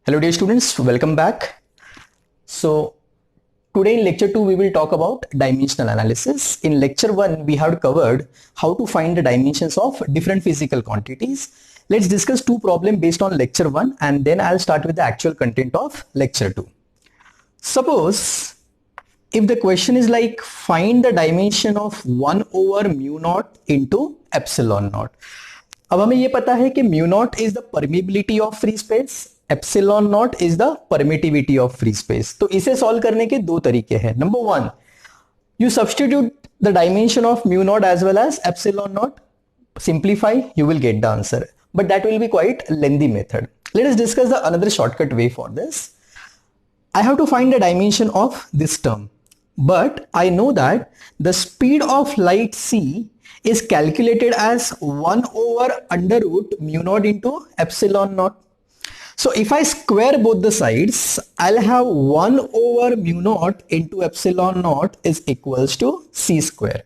Hello dear students, welcome back. So today in lecture 2 we will talk about dimensional analysis. In lecture 1 we have covered how to find the dimensions of different physical quantities. Let's discuss two problems based on lecture 1 and then I'll start with the actual content of lecture 2. Suppose if the question is like find the dimension of 1 over mu naught into epsilon naught. अब हमें ये पता है कि mu naught is the permeability of free space, epsilon naught is the permittivity of free space. तो इसे solve करने के दो तरीके हैं. Number one, you substitute the dimension of mu naught as well as epsilon naught, simplify, you will get the answer, but that will be quite lengthy method. Let us discuss the another shortcut way for this. I have to find the dimension of this term, but I know that the speed of light c is calculated as 1 over under root mu naught into epsilon naught. So if I square both the sides, I'll have 1 over mu naught into epsilon naught is equals to c square.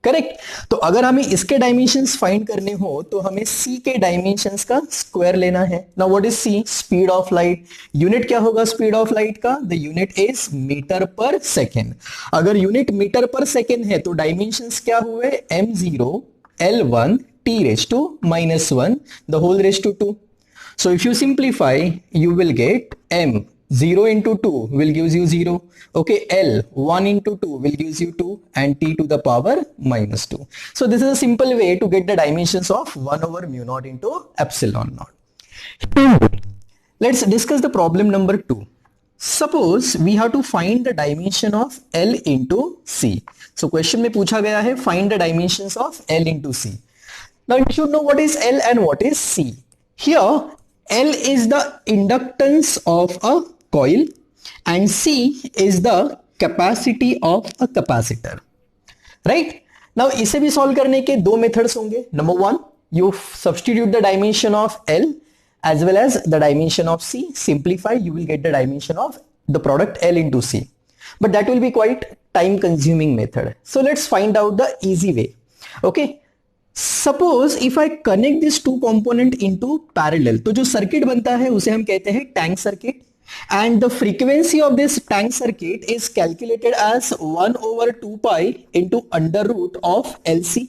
Correct. तो अगर हमें इसके dimensions find करने हो तो हमें c के dimensions का स्क्वायर लेना है. Now what is c? Speed of light. Unit क्या होगा स्पीड ऑफ लाइट का? द यूनिट इज मीटर पर सेकेंड. अगर यूनिट मीटर पर सेकेंड है तो डायमेंशंस क्या हुए? m0 l1 t raised to minus 1 the whole raised to 2. So if you simplify you will get m 0 into 2 will gives you 0. Okay, L 1 into 2 will gives you 2 and t to the power minus 2. So this is a simple way to get the dimensions of 1 over mu naught into epsilon naught. Let's discuss the problem number 2. Suppose we have to find the dimension of L into C. So question में पूछा गया है find the dimensions of L into C. Now you should know what is L and what is C. Here L is the inductance of a coil and C is the capacity of a capacitor. Right? Now इसे भी solve करने के दो methods होंगे. Number one, you substitute the dimension of L as well as the dimension of C. Simplify, you will get the dimension of the product L into C. But that will be quite time consuming method. So let's find out the easy way. Okay. Suppose if I connect this two component into parallel, तो जो circuit बनता है उसे हम कहते हैं tank circuit. And the frequency of this tank circuit is calculated as 1 over 2 pi into under root of LC.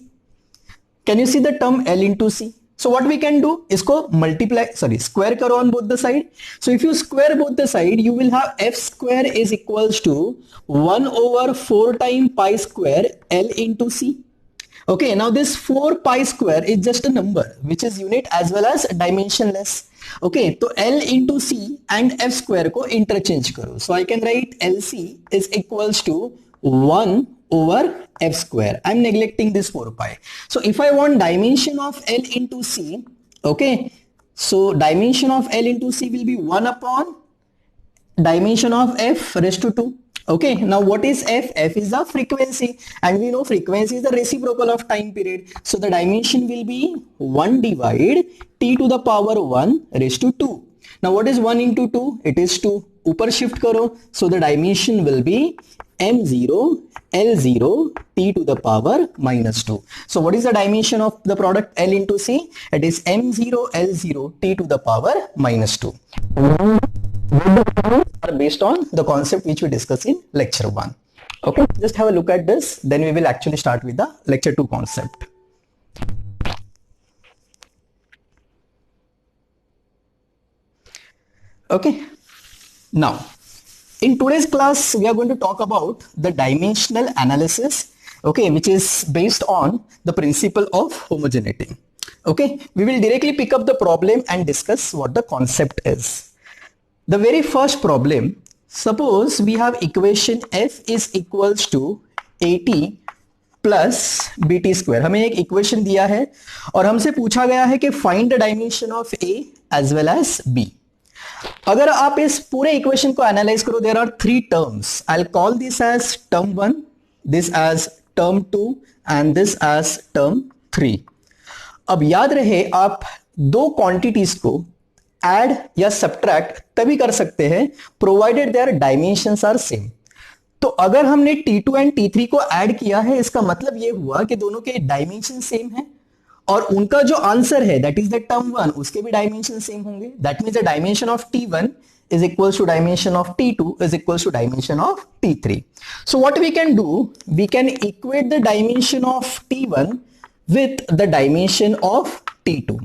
Can you see the term L into C? So what we can do, इसको square करो on both the side. So if you square both the side, you will have F square is equals to 1 over 4 times pi square L into C. Okay, now this 4 pi square is just a number which is unit as well as dimensionless. Okay, तो L into C and F square को interchange करो. So I can write LC is equals to 1 over F square. I'm neglecting this 4 pi. So if I want dimension of L into C, okay, so dimension of L into C will be 1 upon dimension of F raised to 2. Okay, now what is F? F is the frequency and we know frequency is the reciprocal of time period. So the dimension will be 1 divided t to the power 1 raised to 2. Now what is 1 into 2? It is 2. ऊपर shift करो. So the dimension will be m0 l0 t to the power minus 2. So what is the dimension of the product L into C? It is m0 l0 t to the power minus 2. Are based on the concept which we discussed in lecture 1. Okay, just have a look at this, then we will actually start with the lecture 2 concept. Okay, now in today's class we are going to talk about the dimensional analysis, okay, which is based on the principle of homogeneity. Okay, we will directly pick up the problem and discuss what the concept is. The very first problem, suppose we have equation f is equals to at plus bt square. हमें एक equation दिया है और हमसे पूछा गया है कि find the dimension of a as well as b. अगर आप इस पूरे इक्वेशन को एनालाइज करो, there are 3 terms. I will call this as term 1, this as term 2 and this as term 3. अब याद रहे आप दो क्वांटिटीज को ऐड या सब्ट्रैक्ट तभी कर सकते हैं provided their dimensions are same. तो अगर हमने T2 एंड T3 को ऐड किया है इसका मतलब ये हुआ कि दोनों के डायमेंशन सेम है और उनका जो आंसर है that is the term one, उसके भी डायमेंशन सेम होंगे. That means the dimension of T1 is equals to dimension of T2 is equals to dimension of T3. So what we can do, we can equate the dimension of T1 with the dimension of T2.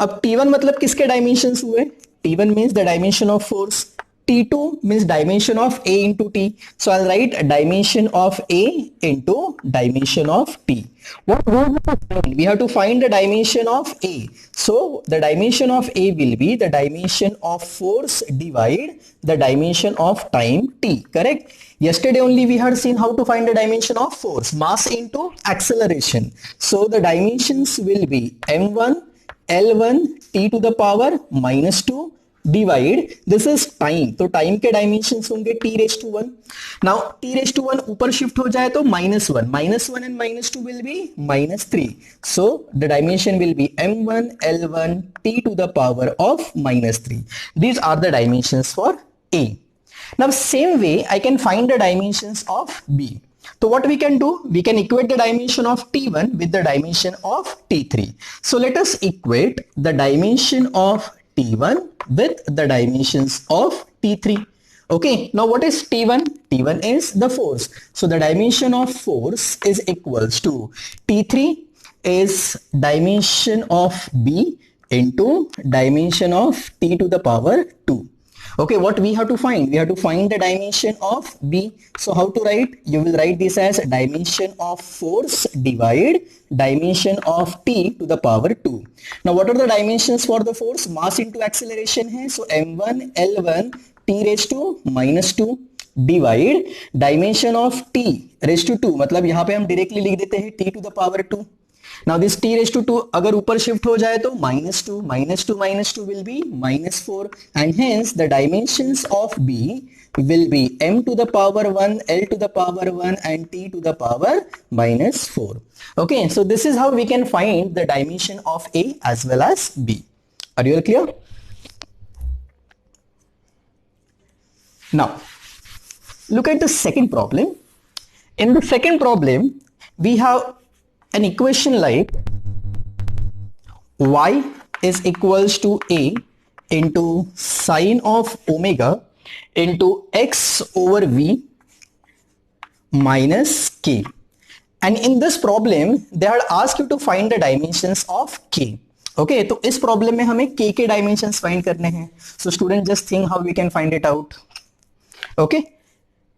अब T1 मतलब किसके dimensions हुए? T1 means the dimension of force, T2 means dimension of A into T. So I'll write dimension of A into dimension of T. What we have to find? We have to find the dimension of A. So the dimension of A will be the dimension of force divide the dimension of time T. Correct? Yesterday only we had seen how to find the dimension of force, mass into acceleration. So the dimensions will be m1 L1 T to the power minus 2 divide this is time. तो time के dimensions होंगे t⁻1. Now t⁻1 ऊपर shift हो जाए तो -1 and -2 will be -3. So the dimension will be m1 L1 t to the power of -3. These are the dimensions for A. Now same way I can find the dimensions of B. So what we can do, we can equate the dimension of T1 with the dimension of T3. So let us equate the dimension of T1 with the dimensions of T3. Okay, now what is T1? T1 is the force. So the dimension of force is equals to T3 is dimension of B into dimension of T to the power 2. Okay, what we have to find? We have to find the dimension of B. So how to write? You will write this as dimension of force divide dimension of T to the power 2. Now what are the dimensions for the force? Mass into acceleration है. So m1 L1 T raised to -2 divide dimension of T raised to 2. मतलब यहाँ पे हम directly लिख देते हैं T to the power 2. Now this t raised to 2 अगर ऊपर शिफ्ट हो जाए तो -2 will be -4 and hence the dimensions of B will be m to the power 1, L to the power 1 and t to the power -4. Okay, so this is how we can find the dimension of A as well as B. Are you all clear? Now look at the second problem. In the second problem we have an equation like y is equals to a into sine of omega into x over v minus k, and in this problem they had asked you to find the dimensions of k. Okay, तो इस problem में हमें k के dimensions find करने हैं. So student just think how we can find it out. Okay,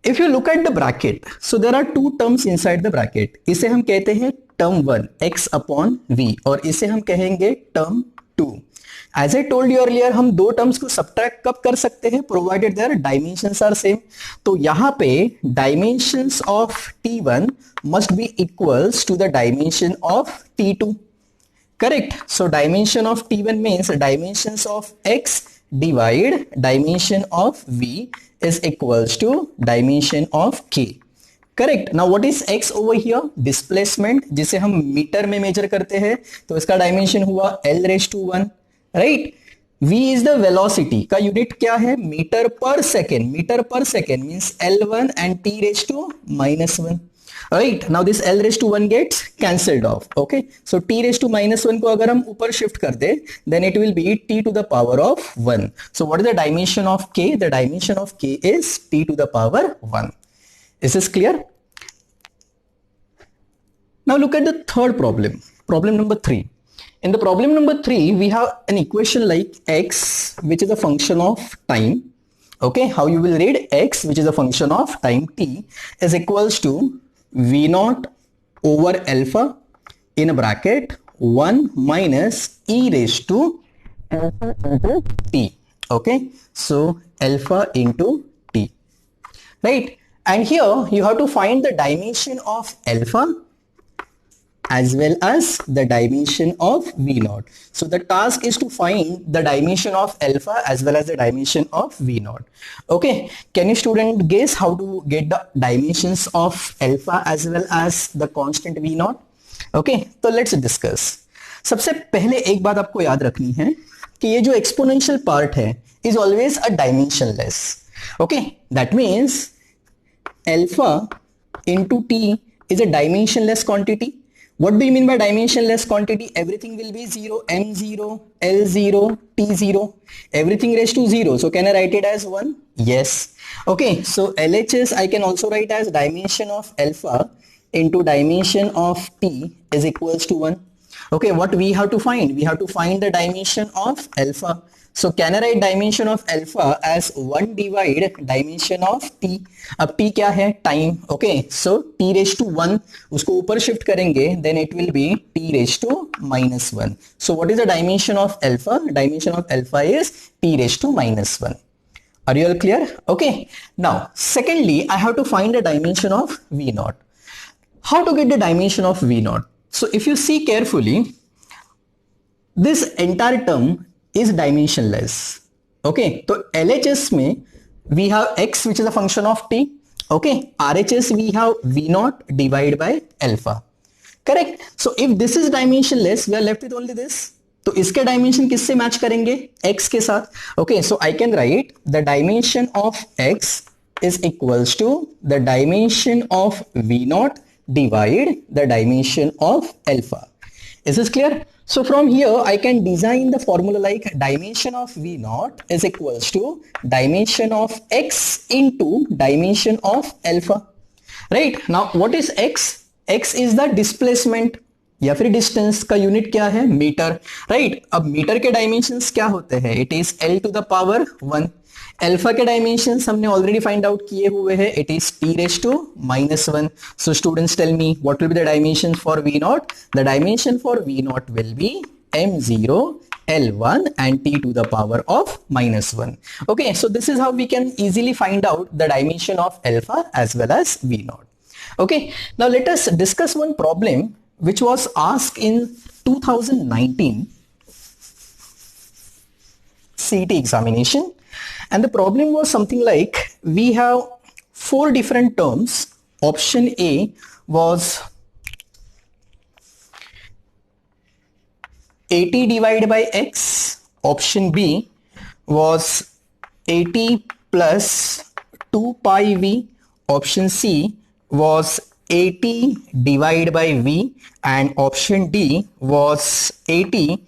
if you look at the bracket, so there are two terms inside the bracket. इसे हम कहते हैं टर्म 1 x अपॉन v और इसे हम कहेंगे term 2. As I told you earlier, हम दो टर्म्स को सब्ट्रैक्ट कब कर सकते हैं? Provided their dimensions are same. तो यहां पे dimensions of T1 must be equals to the dimension of T2. Correct? So dimension of T1 means dimensions of x divide dimension of v is equals to dimension of k. Correct? Now what is x over here? Displacement, जिसे हम metre में major करते हैं, तो इसका dimension हुआ L raised to 1, right? v is the velocity का unit क्या है? मीटर पर सेकेंड. मीटर पर second means L1 and t raised to -1. Right? Now this L raised to 1 gets cancelled off. Okay? So t raised to -1 को अगर हम ऊपर shift कर दे, then it will be t to the power of 1. So what is the dimension of k? The dimension of k is t to the power 1. Is this clear? Now look at the third problem. Problem number 3. In the problem number 3, we have an equation like x, which is a function of time. Okay? How you will read x, which is a function of time t, is equals to v0 over alpha in a bracket 1 minus e raised to alpha into t. Okay, so alpha into t, right? And here you have to find the dimension of alpha as well as the dimension of v0. So the task is to find the dimension of alpha as well as the dimension of v0. Okay, can you student guess how to get the dimensions of alpha as well as the constant v0? Okay, so let's discuss. सबसे पहले एक बात आपको याद रखनी है कि ये जो एक्सपोनेंशियल पार्ट है is always a dimensionless. Okay, that means alpha into t is a dimensionless quantity. What do you mean by dimensionless quantity? Everything will be 0, m0, l0, t0, everything raised to 0. So can I write it as 1? Yes. Okay, so LHS I can also write as dimension of alpha into dimension of t is equals to 1. Okay, what we have to find? We have to find the dimension of alpha. So can I write dimension of alpha as 1 divide dimension of t? अब t क्या है? Time. Okay, so t raised to 1 उसको ऊपर shift करेंगे, then it will be t raised to minus 1. So what is the dimension of alpha? Dimension of alpha is t raised to minus 1. Are you all clear? Okay. Now, secondly, I have to find the dimension of V naught. How to get the dimension of V naught? So if you see carefully, this entire term is dimensionless. Okay, so LHS में we have x which is a function of t. Okay, RHS we have V naught divided by alpha. Correct. So if this is dimensionless, we are left with only this. तो इसके dimension किससे match करेंगे? x के साथ. Okay, so I can write the dimension of x is equals to the dimension of V naught divide the dimension of alpha. Is this clear? So from here I can design the formula like dimension of V naught is equals to dimension of x into dimension of alpha. Right? Now what is x? X is the displacement या फिर distance का unit क्या है? Metre. Right. अब metre के dimensions क्या होते हैं? It is l to the power 1. Alpha के डायमेंशंस हमने ऑलरेडी फाइंड आउट किए हुए हैं. It is t raise to -1. सो students tell me what will be the dimension for v naught? The dimension for v naught will be m0 L1 and t to the power of -1. Okay, so this is how we can easily find out the dimension of alpha as well as v naught. Okay, now let us discuss one problem which was asked in 2019 CET examination, and the problem was something like we have 4 different terms. Option A was 80 divided by x. Option B was 80 plus 2 pi v. Option C was 80 divided by v, and option D was 80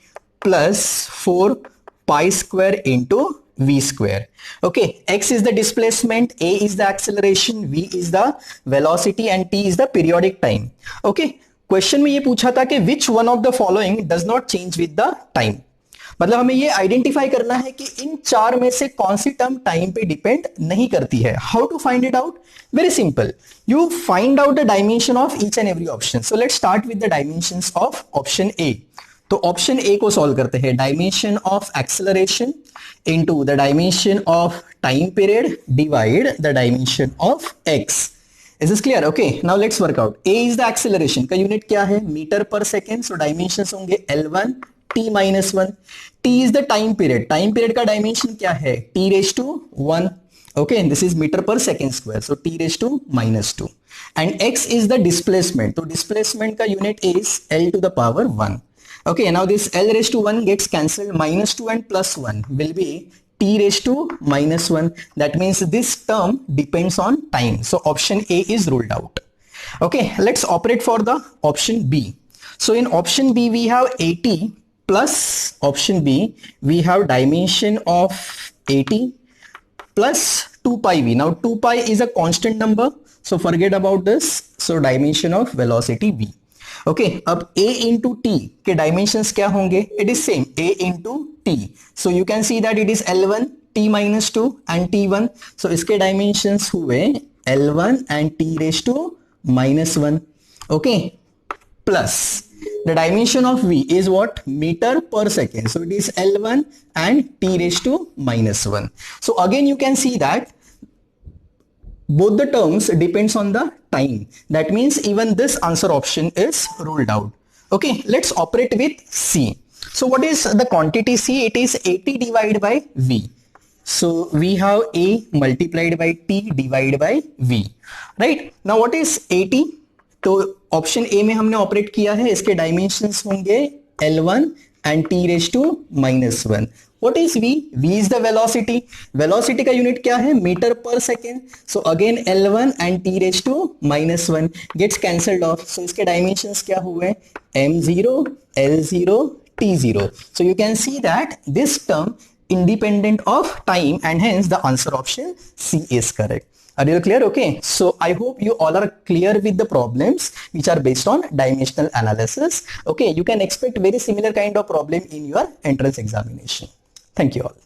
plus 4 pi square into v square. Okay, x is the displacement, A is the acceleration, v is the velocity and t is the periodic time. Okay, question में ये पूछा था कि which one of the following does not change with the time. मतलब हमें ये identify करना है कि इन 4 में से कौन सी टर्म टाइम पे डिपेंड नहीं करती है. How to find it out? Very simple. You find out the dimension of each and every option. So let's start with the dimensions of option A. तो ऑप्शन ए को solve करते हैं. Dimension of acceleration into the dimension of time period divide the dimension of x. Is this clear? Okay, now let's work out. A is the acceleration का unit क्या है? Metre पर second. सो dimensions होंगे L1 t minus 1. T is the time period. Time period का dimension क्या है? t raised to 1. Okay, this is meter per second square. So t raised to -2. And x is the displacement. तो displacement का unit is L to the power 1. Okay, now this L raised to 1 gets cancelled. -2 and +1 will be t raised to -1. That means this term depends on time. So option A is ruled out. Okay, let's operate for the option B. So in option B we have 80 plus option B we have dimension of 80 plus 2 pi v. Now 2 pi is a constant number, so forget about this. So dimension of velocity v. Okay, अब a into t के dimensions क्या होंगे? It is same, a into t. So you can see that it is L1 t minus 2 and t1. So इसके dimensions हुए L1 and t raised to -1. Okay, plus the dimension of v is what? Meter per second. So it is L1 and t raised to -1. So again you can see that both the terms depends on the time. That means even this answer option is ruled out. Okay, let's operate with C. So what is the quantity C? It is 80 divided by V. So we have A multiplied by T divided by V. Right? Now what is 80? तो option A में हमने operate किया है. इसके dimensions होंगे L1 and t raised to -1. What is v? V is the velocity. Velocity का unit क्या है? मीटर पर second. So again L1 and t raised to -1 gets cancelled off. So इसके dimensions क्या हुए? m0, L0, t0. So you can see that this term independent of time, and hence the answer option C is correct. Are you clear? Okay, so I hope you all are clear with the problems which are based on dimensional analysis. Okay, you can expect very similar kind of problem in your entrance examination. Thank you all.